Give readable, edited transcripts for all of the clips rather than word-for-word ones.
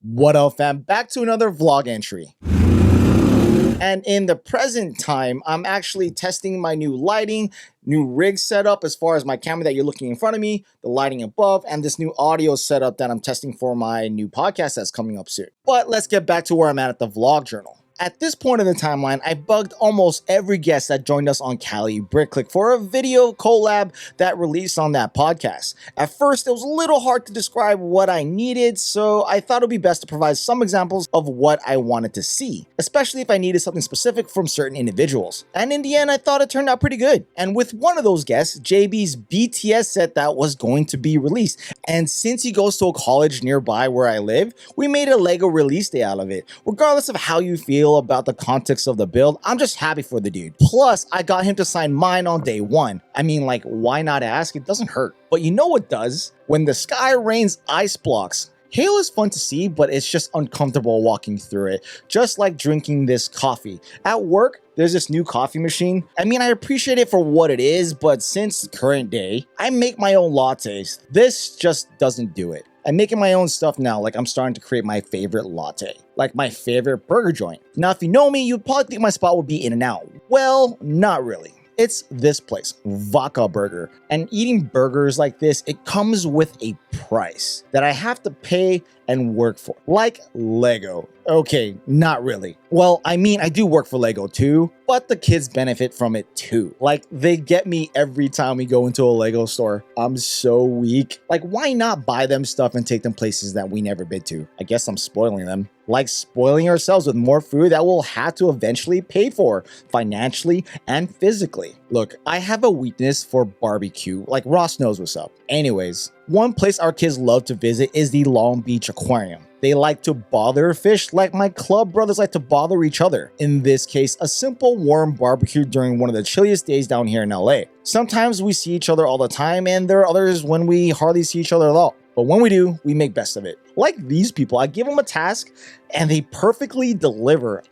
What up, fam? Back to another vlog entry. And in the present time, I'm actually testing my new lighting, new rig setup as far as my camera that you're looking in front of me, the lighting above, and this new audio setup that I'm testing for my new podcast that's coming up soon. But let's get back to where I'm at the vlog journal. At this point in the timeline, I bugged almost every guest that joined us on Cali BrickClick for a video collab that released on that podcast. At first, it was a little hard to describe what I needed, so I thought it would be best to provide some examples of what I wanted to see, especially if I needed something specific from certain individuals. And in the end, I thought it turned out pretty good. And with one of those guests, JB's BTS set that was going to be released. And since he goes to a college nearby where I live, we made a LEGO release day out of it. Regardless of how you feel about the context of the build, I'm just happy for the dude. Plus, I got him to sign mine on day one. I mean, like, why not ask? It doesn't hurt. But you know what does? When the sky rains ice blocks. Hail is fun to see, but it's just uncomfortable walking through it. Just like drinking this coffee. At work, there's this new coffee machine. I mean, I appreciate it for what it is, but since current day, I make my own lattes. This just doesn't do it. I'm making my own stuff now, like I'm starting to create my favorite latte, like my favorite burger joint. Now, if you know me, you'd probably think my spot would be In-N-Out. Well, not really. It's this place, Vaca Burger. And eating burgers like this, it comes with a price that I have to pay and work for, like Lego. Okay, not really. Well, I mean, I do work for Lego too, but the kids benefit from it too. Like, they get me every time we go into a Lego store. I'm so weak. Like, why not buy them stuff and take them places that we never been to? I guess I'm spoiling them. Like spoiling ourselves with more food that we'll have to eventually pay for, financially and physically. Look, I have a weakness for barbecue, like Ross knows what's up. Anyways, one place our kids love to visit is the Long Beach Aquarium. They like to bother fish like my club brothers like to bother each other. In this case, a simple warm barbecue during one of the chilliest days down here in LA. Sometimes we see each other all the time, and there are others when we hardly see each other at all. But when we do, we make best of it. Like these people, I give them a task and they perfectly deliver.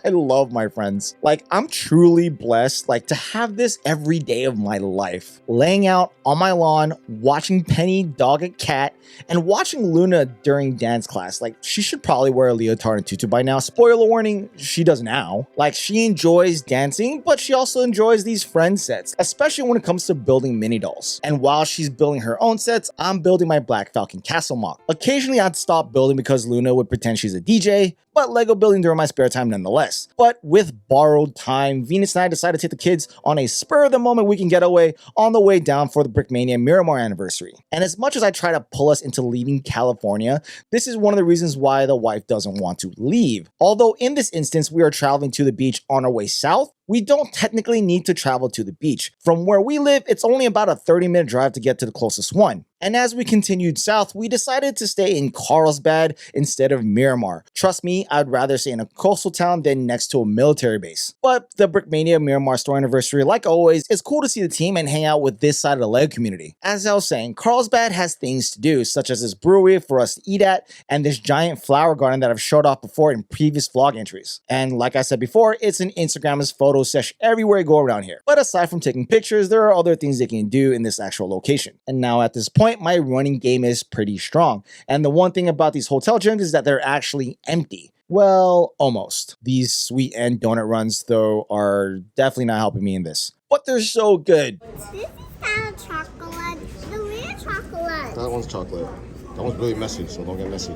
I love my friends. Like, I'm truly blessed, like, to have this every day of my life. Laying out on my lawn, watching Penny dog a cat, and watching Luna during dance class. Like, she should probably wear a leotard and tutu by now. Spoiler warning, she does now. Like, she enjoys dancing, but she also enjoys these friend sets, especially when it comes to building mini dolls. And while she's building her own sets, I'm building my Black Falcon Castle mock. Occasionally, I'd stop building because Luna would pretend she's a DJ, but Lego building during my spare time nonetheless. But with borrowed time, Venus and I decided to take the kids on a spur-of-the-moment weekend getaway on the way down for the Brickmania Miramar anniversary. And as much as I try to pull us into leaving California, this is one of the reasons why the wife doesn't want to leave. Although in this instance, we are traveling to the beach on our way south, we don't technically need to travel to the beach. From where we live, it's only about a 30-minute drive to get to the closest one. And as we continued south, we decided to stay in Carlsbad instead of Miramar. Trust me, I'd rather stay in a coastal town than next to a military base. But the Brickmania Miramar store anniversary, like always, it's cool to see the team and hang out with this side of the LEGO community. As I was saying, Carlsbad has things to do, such as this brewery for us to eat at, and this giant flower garden that I've showed off before in previous vlog entries. And like I said before, it's an Instagram's photo session everywhere you go around here. But aside from taking pictures, there are other things they can do in this actual location. And now at this point, my running game is pretty strong. And the one thing about these hotel gyms is that they're actually empty. Well, almost. These sweet end donut runs, though, are definitely not helping me in this. But they're so good. This is not chocolate. The real chocolate. That one's chocolate. That one's really messy, so don't get messy.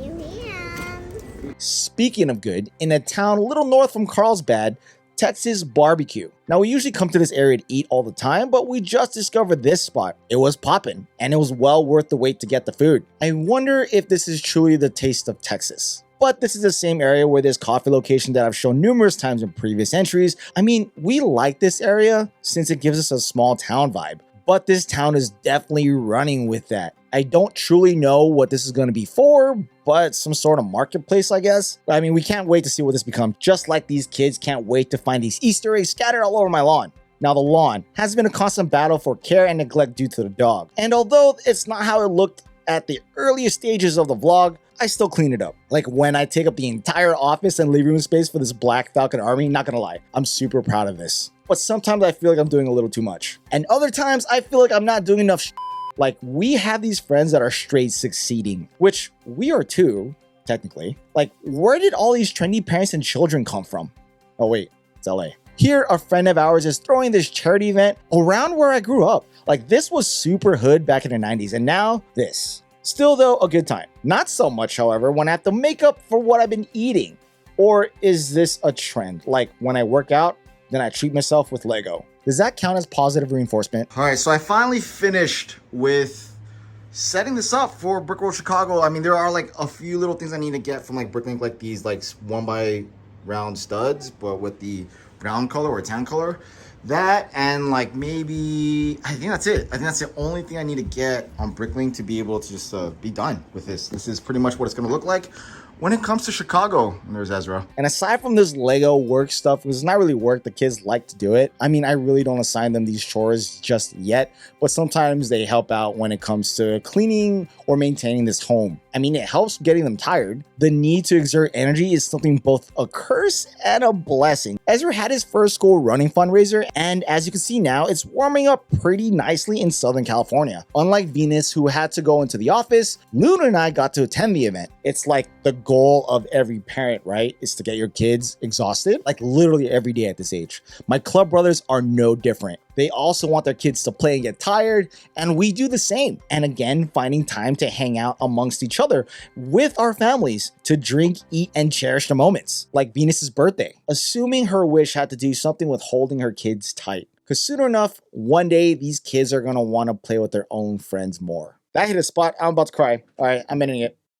You can. Speaking of good, in a town a little north from Carlsbad, Texas Barbecue. Now, we usually come to this area to eat all the time, but we just discovered this spot. It was poppin', and it was well worth the wait to get the food. I wonder if this is truly the taste of Texas. But this is the same area where there's coffee location that I've shown numerous times in previous entries. I mean, we like this area since it gives us a small town vibe. But this town is definitely running with that. I don't truly know what this is going to be for, but some sort of marketplace, I guess. I mean, we can't wait to see what this becomes, just like these kids can't wait to find these Easter eggs scattered all over my lawn. Now, the lawn has been a constant battle for care and neglect due to the dog. And although it's not how it looked at the earliest stages of the vlog, I still clean it up. Like when I take up the entire office and living room space for this Black Falcon army, not gonna lie, I'm super proud of this. But sometimes I feel like I'm doing a little too much. And other times I feel like I'm not doing enough Like, we have these friends that are straight succeeding, which we are too, technically. Like, where did all these trendy parents and children come from? Oh wait, it's LA. Here, a friend of ours is throwing this charity event around where I grew up. Like, this was super hood back in the 90s, and now this. Still though, a good time. Not so much, however, when I have to make up for what I've been eating. Or is this a trend? Like, when I work out, then I treat myself with Lego. Does that count as positive reinforcement? All right, so I finally finished with setting this up for Brickworld Chicago. I mean, there are like a few little things I need to get from like Bricklink, like these like 1x round studs, but with the brown color or tan color. That and like maybe, I think that's it. I think that's the only thing I need to get on Bricklink to be able to just be done with this. This is pretty much what it's gonna look like when it comes to Chicago. And there's Ezra. And aside from this Lego work stuff, because it's not really work, the kids like to do it. I mean, I really don't assign them these chores just yet, but sometimes they help out when it comes to cleaning or maintaining this home. I mean, it helps getting them tired. The need to exert energy is something both a curse and a blessing. Ezra had his first school running fundraiser, and as you can see now, it's warming up pretty nicely in Southern California. Unlike Venus, who had to go into the office, Luna and I got to attend the event. It's like the goal of every parent, right, is to get your kids exhausted, like literally every day at this age. My club brothers are no different. They also want their kids to play and get tired, and we do the same. And again, finding time to hang out amongst each other with our families to drink, eat, and cherish the moments, like Venus's birthday. Assuming her wish had to do something with holding her kids tight. Because sooner enough, one day, these kids are gonna wanna play with their own friends more. That hit a spot, I'm about to cry. All right, I'm ending it.